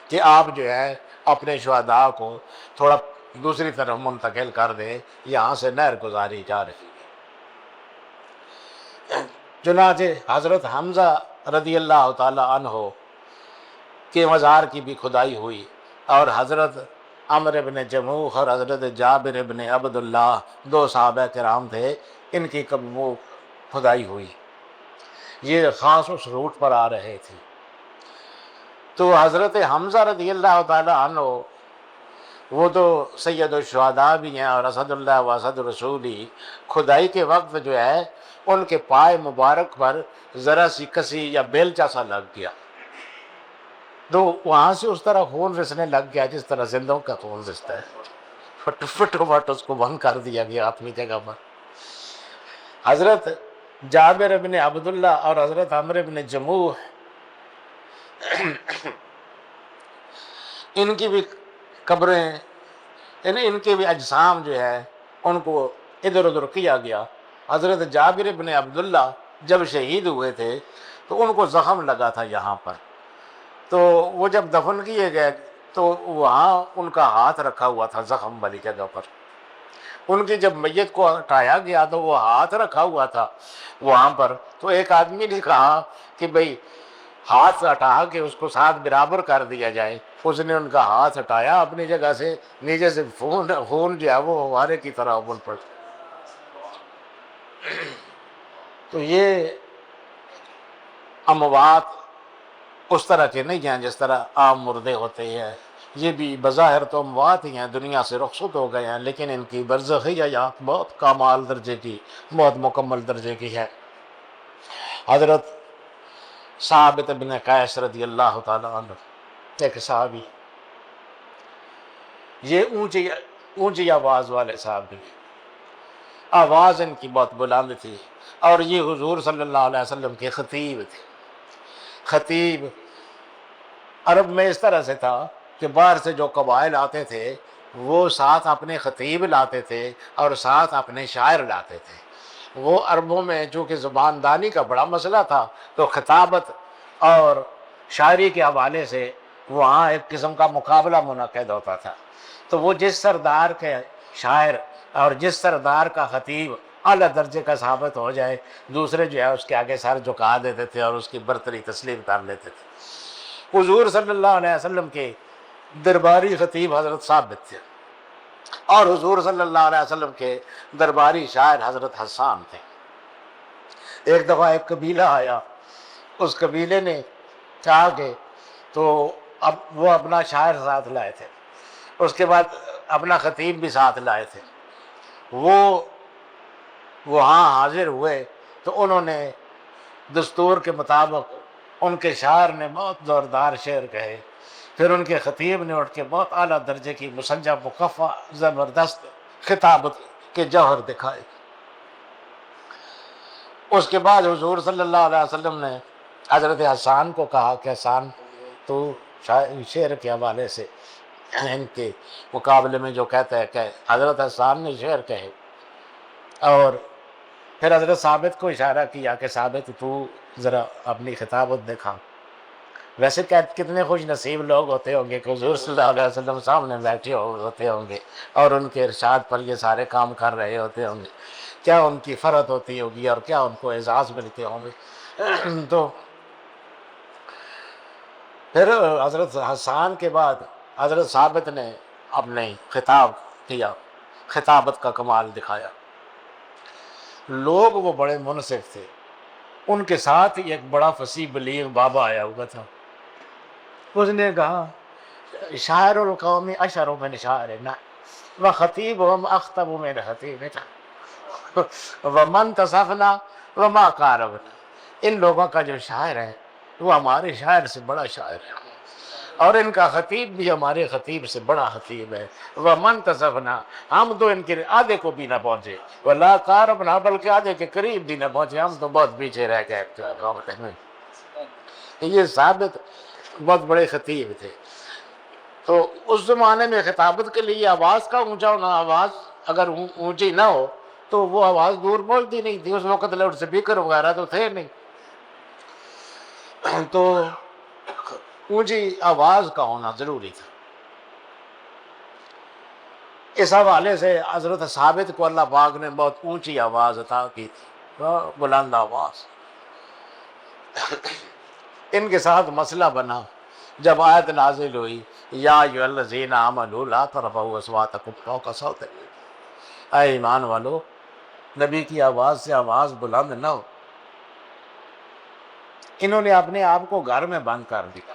کہ آپ جو ہے اپنے شہداء کو تھوڑا دوسری طرف منتقل کر دیں، یہاں سے نہر گزاری جا رہی ہے۔ چنانچہ حضرت حمزہ رضی اللہ تعالیٰ عنہ کے مزار کی بھی کھدائی ہوئی، اور حضرت عمرو بن جموح اور حضرت جابر بن عبداللہ دو صحابہ کرام تھے، ان کی وہ کھدائی ہوئی، یہ خاص اس روٹ پر آ رہے تھے۔ تو حضرت حمزہ رضی اللہ تعالیٰ عنہ وہ تو سید الشہداء بھی ہیں اور اسد اللہ و اسد رسولی، کھدائی کے وقت جو ہے ان کے پائے مبارک پر ذرا سی کسی یا بیلچہ سا لگ گیا، تو وہاں سے اس طرح خون رسنے لگ گیا جس طرح زندوں کا خون رستا ہے، فٹ اس کو بند کر دیا گیا اپنی جگہ پر۔ حضرت جابر بن عبداللہ اور حضرت عمرو بن جموح ان کی بھی قبریں، ان کے بھی اجسام جو ہے ان کو ادھر ادھر کیا گیا۔ حضرت جابر بن عبداللہ جب شہید ہوئے تھے تو ان کو زخم لگا تھا یہاں پر، تو وہ جب دفن کیے گئے تو وہاں ان کا ہاتھ رکھا ہوا تھا زخم والی جگہ پر۔ ان کی جب میت کو ہٹایا گیا تو وہ ہاتھ رکھا ہوا تھا وہاں پر، تو ایک آدمی نے کہا کہ بھئی ہاتھ ہٹا کے اس کو ساتھ برابر کر دیا جائے۔ اس نے ان کا ہاتھ ہٹایا اپنی جگہ سے، نیچے سے خون جو ہے وہ فوارے کی طرح ابل پڑ۔ تو یہ اموات اس طرح کے نہیں ہیں جس طرح عام مردے ہوتے ہیں، یہ بھی بظاہر تو اموات ہی ہیں، دنیا سے رخصت ہو گئے ہیں، لیکن ان کی برزخی حیات بہت کمال درجے کی، بہت مکمل درجے کی ہے۔ حضرت ثابت بن قیس رضی اللہ تعالیٰ عنہ ایک صحابی، یہ اونچی آواز والے صحابی، آواز ان کی بہت بلند تھی، اور یہ حضور صلی اللہ علیہ وسلم کے خطیب تھے۔ خطیب عرب میں اس طرح سے تھا کہ باہر سے جو قبائل آتے تھے وہ ساتھ اپنے خطیب لاتے تھے اور ساتھ اپنے شاعر لاتے تھے۔ وہ عربوں میں چونکہ زبان دانی کا بڑا مسئلہ تھا تو خطابت اور شاعری کے حوالے سے وہاں ایک قسم کا مقابلہ منعقد ہوتا تھا، تو وہ جس سردار کے شاعر اور جس سردار کا خطیب اعلیٰ درجے کا ثابت ہو جائے، دوسرے جو ہے اس کے آگے سر جھکا دیتے تھے اور اس کی برتری تسلیم کر لیتے تھے۔ حضور صلی اللہ علیہ وسلم کے درباری خطیب حضرت ثابت تھے، اور حضور صلی اللہ علیہ وسلم کے درباری شاعر حضرت حسان تھے۔ ایک دفعہ ایک قبیلہ آیا، اس قبیلے نے کہا کہ تو اب وہ اپنا شاعر ساتھ لائے تھے، اس کے بعد اپنا خطیب بھی ساتھ لائے تھے۔ وہ وہاں حاضر ہوئے تو انہوں نے دستور کے مطابق ان کے شاعر نے بہت زوردار شعر کہے، پھر ان کے خطیب نے اٹھ کے بہت اعلیٰ درجے کی مسجع مکفّع زبردست خطابت کے جوہر دکھائے۔ اس کے بعد حضور صلی اللہ علیہ وسلم نے حضرت حسان کو کہا کہ حسان تو شعر کے حوالے سے ان کے مقابلے میں جو کہتا ہے کہ حضرت حسان نے شعر کہے، اور پھر حضرت ثابت کو اشارہ کیا کہ ثابت تو ذرا اپنی خطابت دکھا۔ ویسے کتنے خوش نصیب لوگ ہوتے ہوں گے کہ حضور صلی اللہ علیہ وسلم سامنے بیٹھے ہوتے ہوں گے اور ان کے ارشاد پر یہ سارے کام کر رہے ہوتے ہوں گے، کیا ان کی فرحت ہوتی ہوگی اور کیا ان کو اعزاز ملتے ہوں گے۔ تو پھر حضرت حسان کے بعد حضرت ثابت نے اپنے خطاب کیا، خطابت کا کمال دکھایا۔ لوگ وہ بڑے منصف تھے، ان کے ساتھ ایک بڑا فصیح بلیغ بابا آیا ہوا تھا۔ اس نے کہا شاعر القوم اشعر من شاعرنا وخطیبهم اخطب من خطیبنا ومن تصفنا وما قاربنا، ان لوگوں کا جو شاعر ہے وہ ہمارے شاعر سے بڑا شاعر ہے، اور ان کا خطیب بھی ہمارے خطیب سے بڑا خطیب ہے۔ ومن تصفنا، ہم تو ان کے آدھے کو بھی نہ پہنچے، ولا قاربنا، بلکہ آدھے کے قریب بھی نہ پہنچے، ہم تو بہت پیچھے رہ گئے۔ یہ ثابت بہت بڑے خطیب تھے۔ تو اس زمانے میں خطابت کے لیے آواز کا اونچا ہونا، آواز اگر اونچی نہ ہو تو وہ آواز دور پہنچتی نہیں تھی، اس وقت لاؤڈ اسپیکر وغیرہ تو تھے نہیں، تو اونچی آواز کا ہونا ضروری تھا۔ اس حوالے سے حضرت ثابت کو اللہ پاک نے بہت اونچی آواز عطا کی تھی، بلند آواز۔ ان کے ساتھ مسئلہ بنا جب آیت نازل ہوئی یا ایھا الذین آمنوا لا ترفعوا اصواتکم فوق صوت النبی، اے ایمان والو نبی کی آواز سے آواز بلند نہ ہو۔ انہوں نے اپنے آپ کو گھر میں بند کر دیا،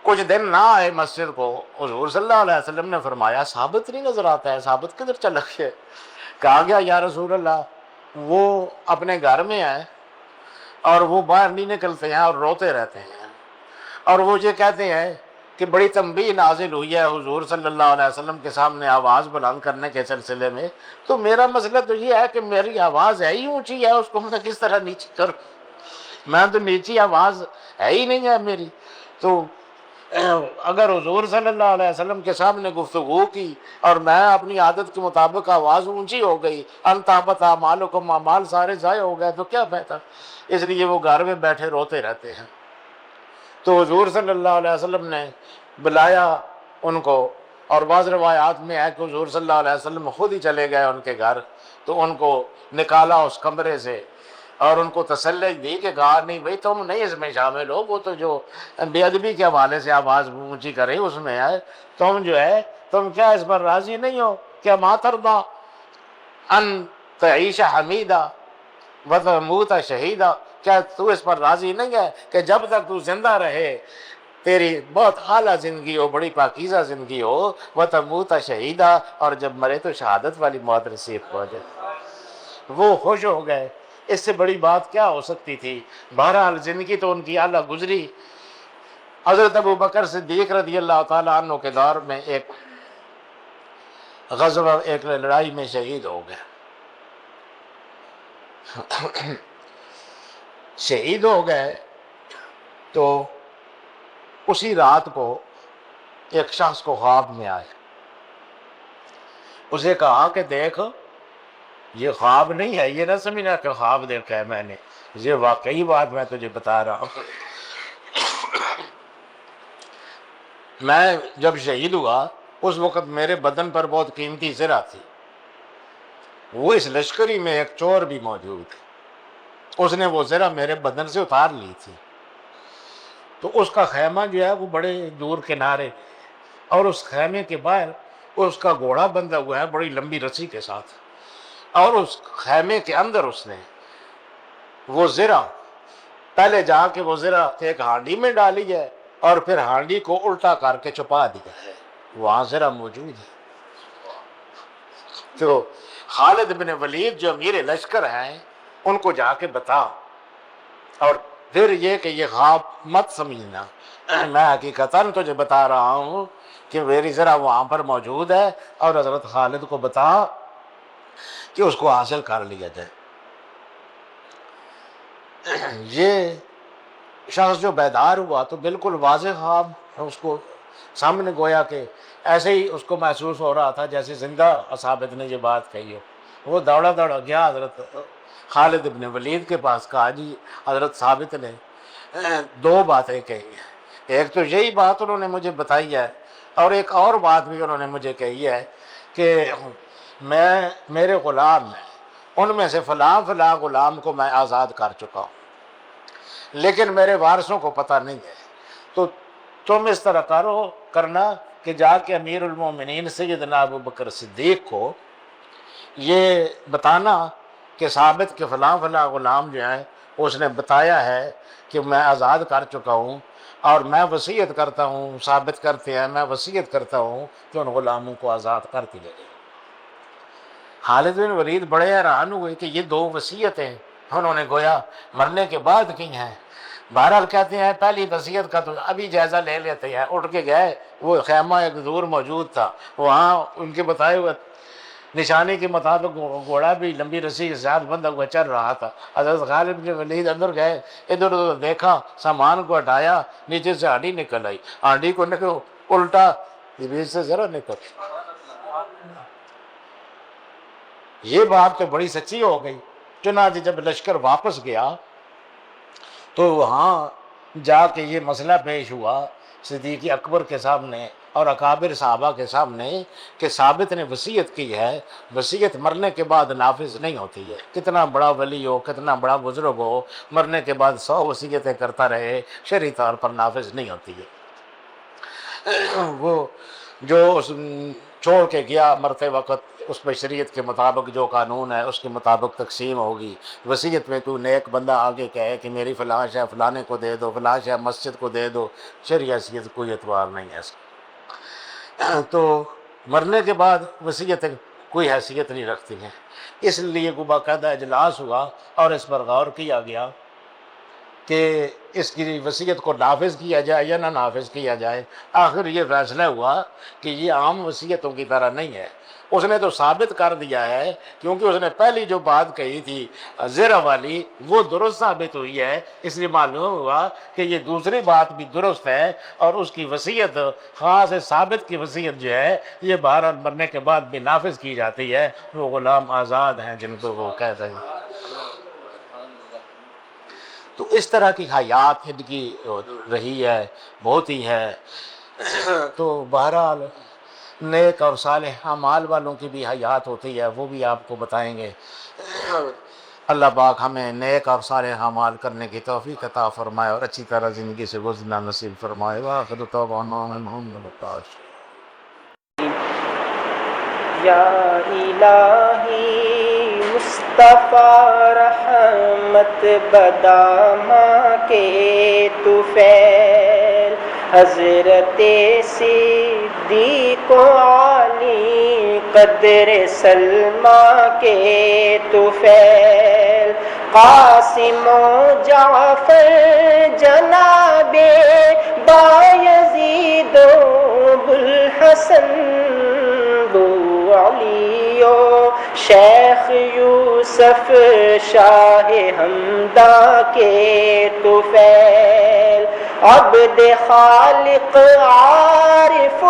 کچھ دن نہ آئے مسجد کو، حضور صلی اللہ علیہ وسلم نے فرمایا ثابت نہیں نظر آتا ہے، ثابت کدھر چلا گیا؟ کہا گیا یا رسول اللہ وہ اپنے گھر میں ہے اور وہ باہر نہیں نکلتے ہیں اور روتے رہتے ہیں، اور وہ یہ کہتے ہیں کہ بڑی تنبیہ نازل ہوئی ہے حضور صلی اللہ علیہ وسلم کے سامنے آواز بلند کرنے کے سلسلے میں، تو میرا مسئلہ تو یہ ہے کہ میری آواز ہے ہی اونچی ہے، اس کو میں کس طرح نیچی کروں؟ میں تو نیچی آواز ہے ہی نہیں ہے میری۔ تو اگر حضور صلی اللہ علیہ وسلم کے سامنے گفتگو کی اور میں اپنی عادت کے مطابق آواز اونچی ہو گئی، انتابت اعمالکم، اعمال سارے ضائع ہو گئے، تو کیا فائدہ؟ اس لیے وہ گھر میں بیٹھے روتے رہتے ہیں۔ تو حضور صلی اللہ علیہ وسلم نے بلایا ان کو، اور بعض روایات میں ہے کہ حضور صلی اللہ علیہ وسلم خود ہی چلے گئے ان کے گھر، تو ان کو نکالا اس کمرے سے اور ان کو تسلی دی کہ کہا نہیں بھائی تم نہیں اس میں شامل ہو، وہ تو جو بے ادبی کے حوالے سے آواز اونچی کرے اس میں ہے، تم جو ہے تم کیا اس پر راضی نہیں ہو؟ کیا ما ترضیٰ ان تعیش حمیدہ وتموت شہیدہ، کیا تو اس پر راضی نہیں ہے کہ جب تک تو زندہ رہے تیری بہت اعلیٰ زندگی ہو، بڑی پاکیزہ زندگی ہو، وتموت شہیدہ، اور جب مرے تو شہادت والی موت نصیب ہو جائے۔ وہ خوش ہو گئے، اس سے بڑی بات کیا ہو سکتی تھی؟ بہرحال زندگی تو ان کی اعلیٰ گزری۔ حضرت ابوبکر صدیق رضی اللہ تعالیٰ عنہ کے دور میں ایک غزوہ، ایک لڑائی میں شہید ہو گئے۔ شہید ہو گئے تو اسی رات کو ایک شخص کو خواب میں آئے، اسے کہا کہ دیکھ یہ خواب نہیں ہے، یہ نہ سمجھنا کہ خواب دیکھا ہے میں نے، یہ واقعی بات میں تجھے بتا رہا ہوں۔ میں جب شہید ہوا اس وقت میرے بدن پر بہت قیمتی زرہ تھی، وہ اس لشکری میں ایک چور بھی موجود تھا، اس نے وہ زرہ میرے بدن سے اتار لی تھی، تو اس کا خیمہ جو ہے وہ بڑے دور کنارے، اور اس خیمے کے باہر اس کا گھوڑا بندھا ہوا ہے بڑی لمبی رسی کے ساتھ، اور اس خیمے کے اندر اس نے وہ زرہ پہلے جا کے وہ زرہ ایک ہانڈی میں ڈالی ہے اور پھر ہانڈی کو الٹا کر کے چھپا دیا ہے، وہاں زرہ موجود ہے۔ تو خالد بن ولید جو امیر لشکر ہیں ان کو جا کے بتا، اور پھر یہ کہ یہ خواب مت سمجھنا، میں حقیقتاً تجھے بتا رہا ہوں کہ میری ذرا وہاں پر موجود ہے، اور حضرت خالد کو بتا کہ اس کو حاصل کر لیا جائے۔ یہ شخص جو بیدار ہوا تو بالکل واضح خواب اس کو سامنے گویا کہ ایسے ہی اس کو محسوس ہو رہا تھا جیسے زندہ ثابت نے یہ بات کہی ہو. وہ دوڑا دوڑا گیا حضرت خالد ابن ولید کے پاس. کہا جی حضرت ثابت نے دو باتیں کہی ہیں. ایک تو یہی بات انہوں نے مجھے بتائی ہے، اور ایک اور بات بھی انہوں نے مجھے کہی ہے کہ میرے غلام ہیں، ان میں سے فلاں فلاں غلام کو میں آزاد کر چکا ہوں، لیکن میرے وارثوں کو پتہ نہیں ہے. تو تم اس طرح کرنا کہ جا کے امیر المومنین سیدنا ابو بکر صدیق کو یہ بتانا کہ ثابت کے فلاں فلاں غلام جو ہیں اس نے بتایا ہے کہ میں آزاد کر چکا ہوں، اور میں وصیت کرتا ہوں، ثابت کرتے ہیں میں وصیت کرتا ہوں کہ ان غلاموں کو آزاد کر دیا جائے. خالد بن ولید بڑے حیران ہوئے کہ یہ دو وصیتیں انہوں نے گویا مرنے کے بعد کی ہیں. بہرحال کہتے ہیں پہلی وصیت کا تو ابھی جائزہ لے لیتے ہیں. اٹھ کے گئے، وہ خیمہ ایک دور موجود تھا، وہاں ان کے بتائے ہوئے نشانی کے مطابق گھوڑا بھی لمبی رسی کے ساتھ بندھا ہوا چل رہا تھا. حضرت خالد بن ولید اندر گئے، ادھر ادھر دیکھا، سامان کو ہٹایا، نیچے سے ہانڈی نکل آئی. ہانڈی کو الٹا بیچ سے ذرا نکل. یہ بات تو بڑی سچی ہو گئی. چنانچہ جب لشکر واپس گیا تو وہاں جا کے یہ مسئلہ پیش ہوا صدیق اکبر کے سامنے اور اکابر صحابہ کے سامنے کہ ثابت نے وصیت کی ہے، وصیت مرنے کے بعد نافذ نہیں ہوتی ہے. کتنا بڑا ولی ہو، کتنا بڑا بزرگ ہو، مرنے کے بعد 100 وصیتیں کرتا رہے، شرعی طور پر نافذ نہیں ہوتی ہے. وہ جو چھوڑ کے گیا مرتے وقت، اس پہ شریعت کے مطابق جو قانون ہے اس کے مطابق تقسیم ہوگی. وصیت میں کوئی نیک بندہ آگے کہے کہ میری فلاں شے فلانے کو دے دو، فلاں شے مسجد کو دے دو، شرعی حیثیت کوئی اعتبار نہیں ہے. تو مرنے کے بعد وصیتیں کوئی حیثیت نہیں رکھتی ہیں. اس لیے کو باقاعدہ اجلاس ہوا اور اس پر غور کیا گیا کہ اس کی وصیت کو نافذ کیا جائے یا نہ نافذ کیا جائے. آخر یہ فیصلہ ہوا کہ یہ عام وصیتوں کی طرح نہیں ہے. اس نے تو ثابت کر دیا ہے، کیونکہ اس نے پہلی جو بات کہی تھی زرہ والی وہ درست ثابت ہوئی ہے. اس لیے معلوم ہوا کہ یہ دوسری بات بھی درست ہے، اور اس کی وصیت خاص ثابت کی وصیت جو ہے یہ بہرحال مرنے کے بعد بھی نافذ کی جاتی ہے. وہ غلام آزاد ہیں جن کو وہ کہتے ہیں. تو اس طرح کی حیات ان کی رہی ہے، بہت ہی ہے. تو بہرحال نیک اور صالح اعمال والوں کی بھی حیات ہوتی ہے، وہ بھی آپ کو بتائیں گے. اللہ پاک ہمیں نیک اور صالح اعمال کرنے کی توفیق عطا فرمائے اور اچھی طرح زندگی سے گزرنا نصیب فرمائے. وآخر دعوانا الحمد للہ. یا الہی مصطفیٰ رحمت بداماں کے طفیل، حضرت صدیق و علی قدر سلمہ کے طفیل، قاسم و جعفر جناب بایزید و بوالحسن بو علی و شیخ یوسف شاہ حمدہ کے طفیل، عبد خالق عارف و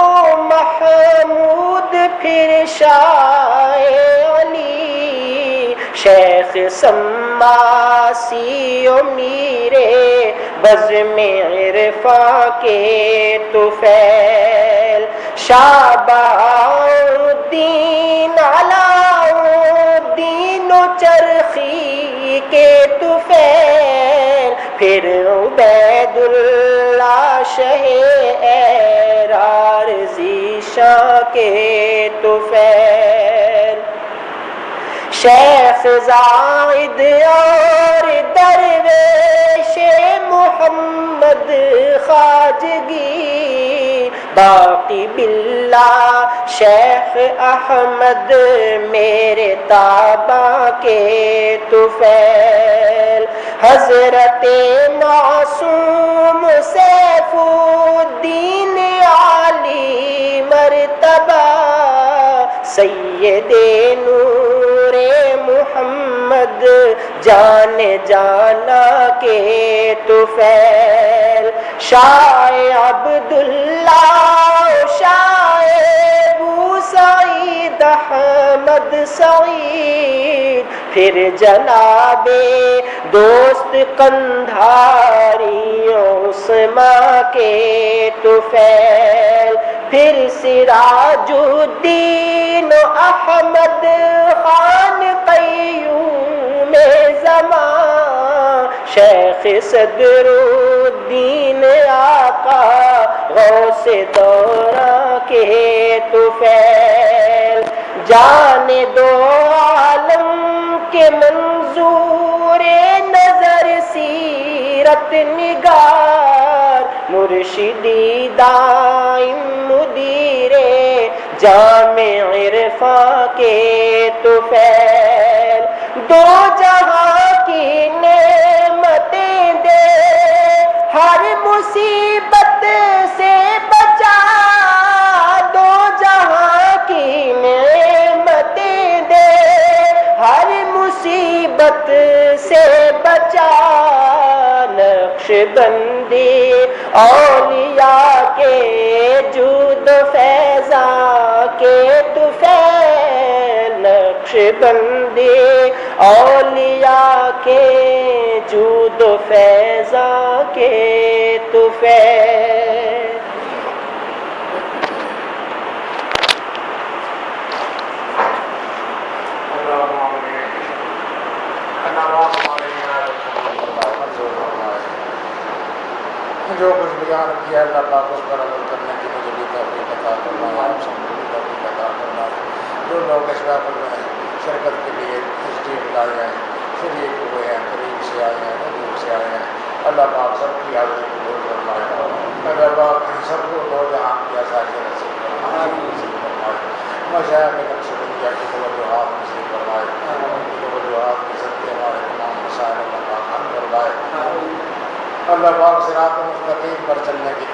محمود پھر شاہ علی، شیخ سماسی و میرے بزم عرفاں کے طفیل، شاہ بہاؤالدین علاؤالدین و چرخی کے طفیل، پھر عبید اللہ شہ ایرار ذیشاں کے طفیل، شیخ زائد اور درویش محمد خواجگی، باقی باللہ شیخ احمد میرے تابع کے طفیل، حضرت معصوم سیف الدین علی مرتبہ، سید نور محمد جان جانا کے طفیل، شاہ عبداللہ شاہ ابو سعید احمد سعید، پھر جناب دوست قندھاری عثمان کے طفیل، پھر سراج الدین احمد خان قیوم زمان، شیخ صدر الدین آقا غوث دورہ کے طفیل، جانے دو عالم کے منظور نظر سیرت نگار، مرشدی دائم مدیر جامع عرفاں کے طفیل، دو جہاں کی نعمتیں دے ہر مصیبت سے بچا، دو جہاں کی نعمتیں دے ہر مصیبت سے بچا، نقش بندی اولیاء کے جود فیضاں کے طفیل، نقش بندی اولیاء کے جود فیضاں کے طفیل۔ جو کچھ بیان کیا اللہ پاک اس پر عمل کرنے کی مجھے بھی توفیق عطا فرمائے، آپ سب کو بھی توفیق عطا فرمائے۔ جو لوگ اس محفل میں شرکت کے لیے تشریف لائے ہیں، شریک ہوئے ہیں، قریب سے آئے ہیں، دور سے آئے ہیں، اللہ پاک سب کی حاضری قبول فرمائے، اللہ پاک سب کو دو جہاں کی آسائش نصیب فرمائے، مشائخ نقشبندیہ کی توجہات نصیب فرمائے، ان کی توجہات کے صدقے ہمارے تمام مسائل اللہ پاک حل فرمائے، اللہ پاک صراط مستقیم پر چلنے کی